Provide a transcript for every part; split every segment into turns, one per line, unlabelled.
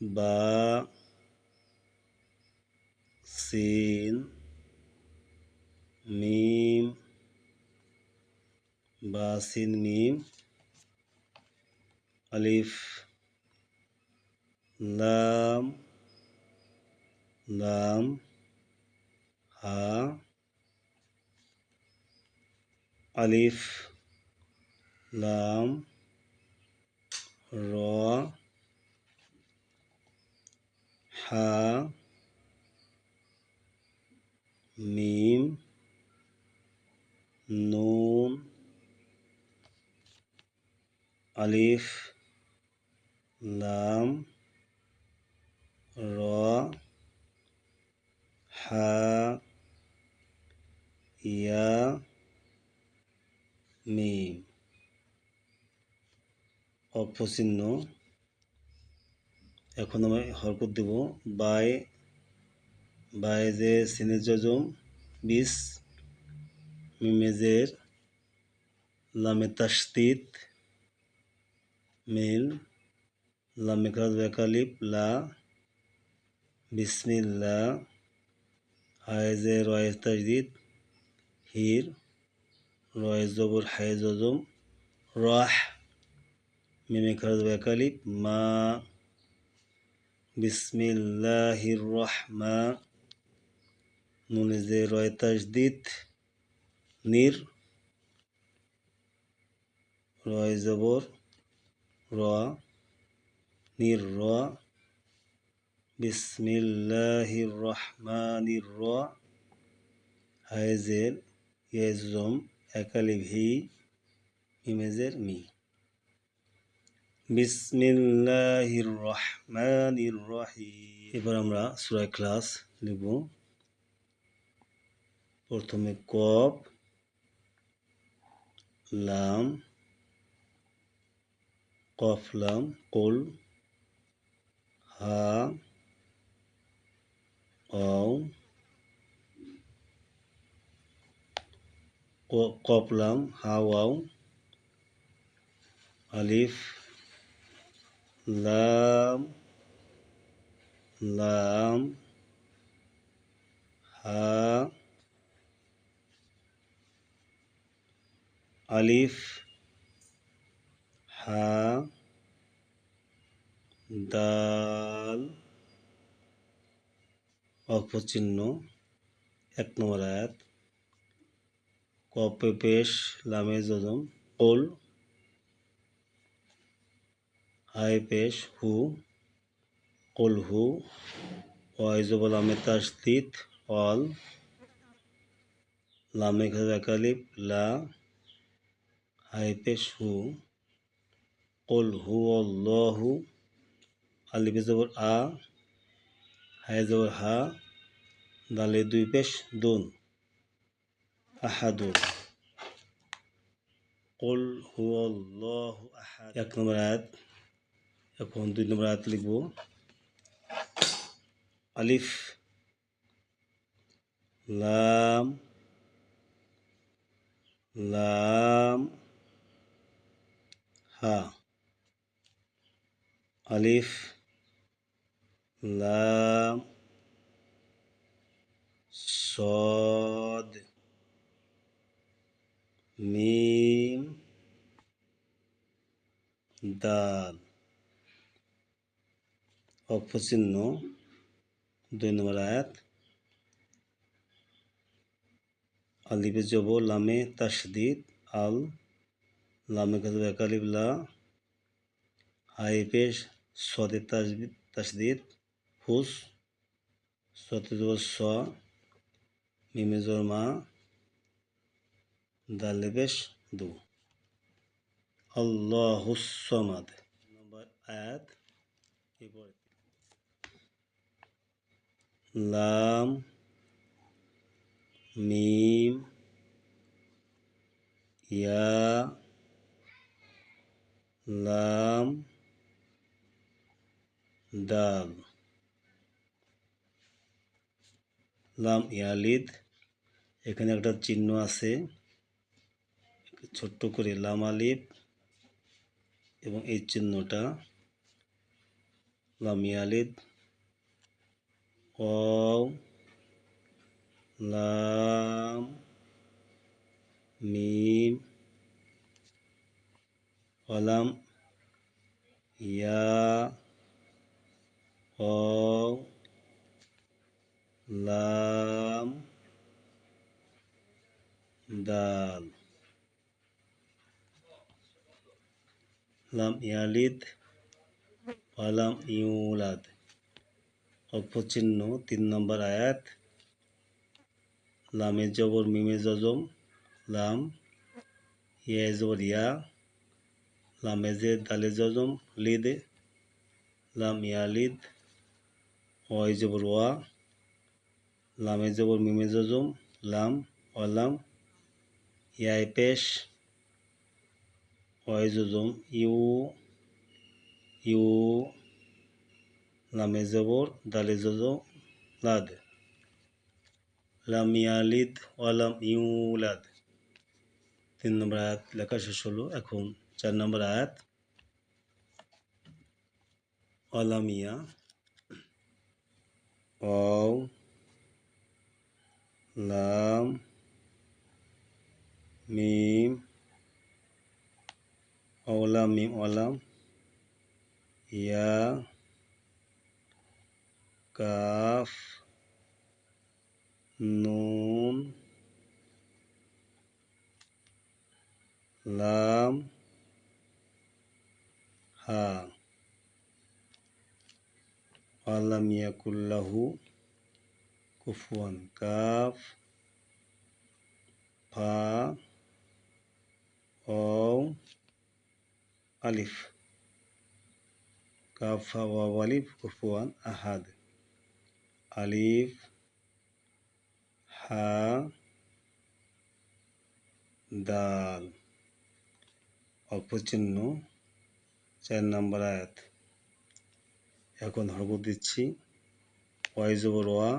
বা সিন মিম বা সিন মিম আলিফ লাম লাম হা আলিফ লাম র হা মিম নুন আলিফ লাম র হা ইয়া মিম অপচিহ্ন। এখন আমি হরকত দেব বাই বাই যে সিনের যজম বিস মিমেজের লামে তাসদিদ মিল লামে খাজ ওয়াকালিফ লা বিসমিল্লাহ হায়জে রয়েজ তাজদিদ হির রয়েজ জবর হায় যজম রাহ মিমে খাজ ওয়াকালিফ মা বিসমিল্লাহির রহমা নুনে যে রয় তাজদিদ নির রয় জবর র নির র বিসমিল্লাহির রহমানির র হায়জের ইয়াজম একালিফ হি মিমেজের মি বিসমিল্লাহির রহমানির রহিম। এবার আমরা সূরা ইখলাস লিখব। প্রথমে কফ লাম কফ লাম কুল হা ওয়াও কফ লাম হা ওয়াও আলিফ লাম লাম হা আলিফ হা দাল অপচিহ্ন। 1 নম্বর আয়াত কপে পেশ লামে যজম কুল হাই পেশ হু কুল হু ওয়াইজব লামে তাসদিদ অল লামে খাজা কালিফ লা হাই পেশ হু কুল হু আল্লাহু আলিফ জবর আ হাই জবর হা দালে 2 পেশ দুন আহাদুন কুল হু আল্লাহু আহাদ। 1 নম্বর আয়াত। এখন 2 নম্বর আয়াত লিখব। আলিফ লাম লাম হা আলিফ লাম সদ মিম দাল অপচিহ্ন। 2 নম্বর আয়াত আলিফে জবর লামে তাসদিদ আল লামে কাজব একালিফ লা হাই পেশ সদে তাসদিদ হুস সতে জবর স মিমে জবর মা দালে পেশ দু আল্লাহুস সামাদ। নম্বর আয়াত লাম মিম ইয়া লাম দাল লাম ইয়ালিদ এখানে একটা চিহ্ন আছে ছোট্ট করে লাম আলিফ এবং এই চিহ্নটা লাম ইয়ালিদ ওয়াও লাম মিম ওয়ালাম ইয়া ওয়াও লাম দাল লাম ইয়ালিদ ওয়ালাম ইউলাদ। অক্ষ চিহ্ন 3 নম্বর আয়াত। লামে জবর মিমে জজম লাম, ইয়া জবর ইয়া, লামে জের দালে জজম লিদ, লাম ইয়ালিদ, ওয়াই জবর ওয়া, লামে জবর মিমে জজম লাম ওয়ালাম, ইয়ায় পেশ ওয়াই জজম ইউ ইউ, লামে জবর দালে জজম লাদ, লাম ইয়ালিদ ওয়ালাম ইউলাদ। 3 নম্বর আয়াত লেখা শেষ হলো। এখন 4 নম্বর আয়াত। ওয়ালামিয়া ওয়াও লাম মিম ওয়ালাম মিম ওয়ালাম ইয়া কাফ নুন লাম হা ওয়ালাম ইয়াকুল্লাহু কুফুয়ান কাফ ফা ওয়াও আলিফ, কাফ ফা ওয়াও আলিফ কুফুয়ান আহাদ, আলিফ হা দাল। অক্ষ চিহ্ন 4 নম্বর আয়াত। এখন হরফ দিচ্ছি। ওয়াই জবর ওয়া,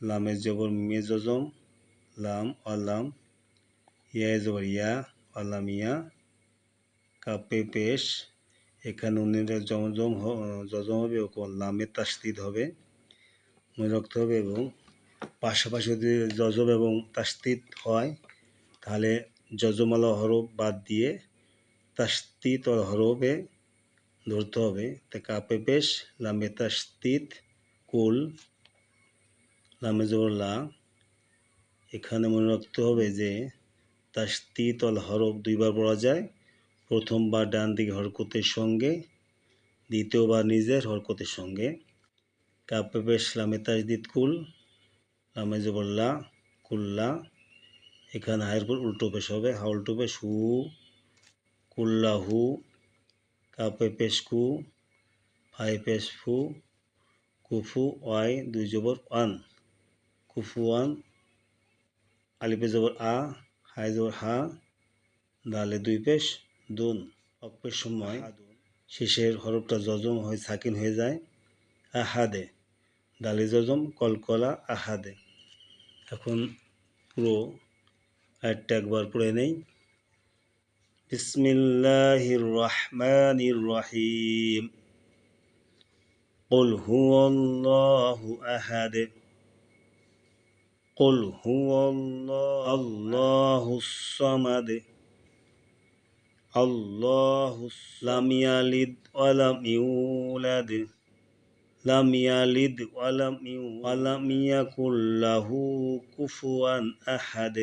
লামে জবর মিমে জজম লাম ওয়ালাম, ইয়া জবর ইয়া ওয়ালাম ইয়া, কাপে পেশ। এখানে উনিরা জমজম জজম হবে এবং লামে তাসদিদ হবে, মনে রাখতে হবে। এবং পাশাপাশি যদি জজম এবং তাসদিদ হয় তাহলে জজমালা হরফ বাদ দিয়ে তাসদিদ হরফে ধরতে হবে। তা কাপে পেশ লামে তাসদিদ কুল, লামে জবর লা। এখানে মনে রাখতে হবে যে তাসদিদ হরফ 2 বার পড়া যায়। প্রথমবার ডান দিকে হরকতের সঙ্গে, দ্বিতীয়বার নিজের হরকতের সঙ্গে। কাপে পেশ লামে তাসদিদ কুল, লামে জবর লা কুল্লা। এখানে হায়ের পর উল্টো পেশ হবে, হা উল্টো পেশ হু কুল্লাহু, কাপে পেশ কু, ফাই পেশ ফু, কুফু ওয়াই 2 জবর ওয়ান কুফুয়ান, আলিফে জবর আ, হায় জবর হা, দালে 2 পেশ দুন। অক্ষের সময় শেষের হরফটা জজম হয়ে সাকিন হয়ে যায়। আহাদে, দালে জজম কলকলা আহাদে। এখন পুরো আয়াতটা একবার পড়ে নেই। বিসমিল্লাহির রহমানির রহিম। কুল হুয়াল্লাহু আহাদ। কুল হুয়াল্লাহুস সামাদ। আল্লাহুস লাম ইয়ালিদ ওয়ালাম ইউলাদ। লাম ইয়ালিদ ওয়ালাম ইয়াকুল লাহু কুফুয়ান আহাদ।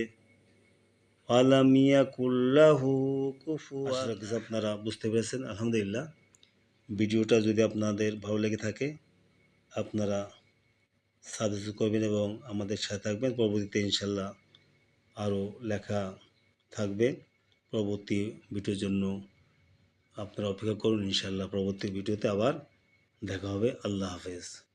ওয়ালাম ইয়াকুল লাহু কুফুয়ান। আশা রাখছি আপনারা বুঝতে পেরেছেন। আলহামদুলিল্লাহ। ভিডিওটা যদি আপনাদের ভালো লেগে থাকে আপনারা সাবস্ক্রাইব করবেন এবং আমাদের সাথে থাকবেন। পরবর্তীতে ইনশাল্লাহ আরও লেখা থাকবে। পরবর্তী ভিডিওর জন্য আপনারা অপেক্ষা করুন। ইনশাল্লাহ পরবর্তী ভিডিওতে আবার দেখা হবে। আল্লাহ হাফেজ।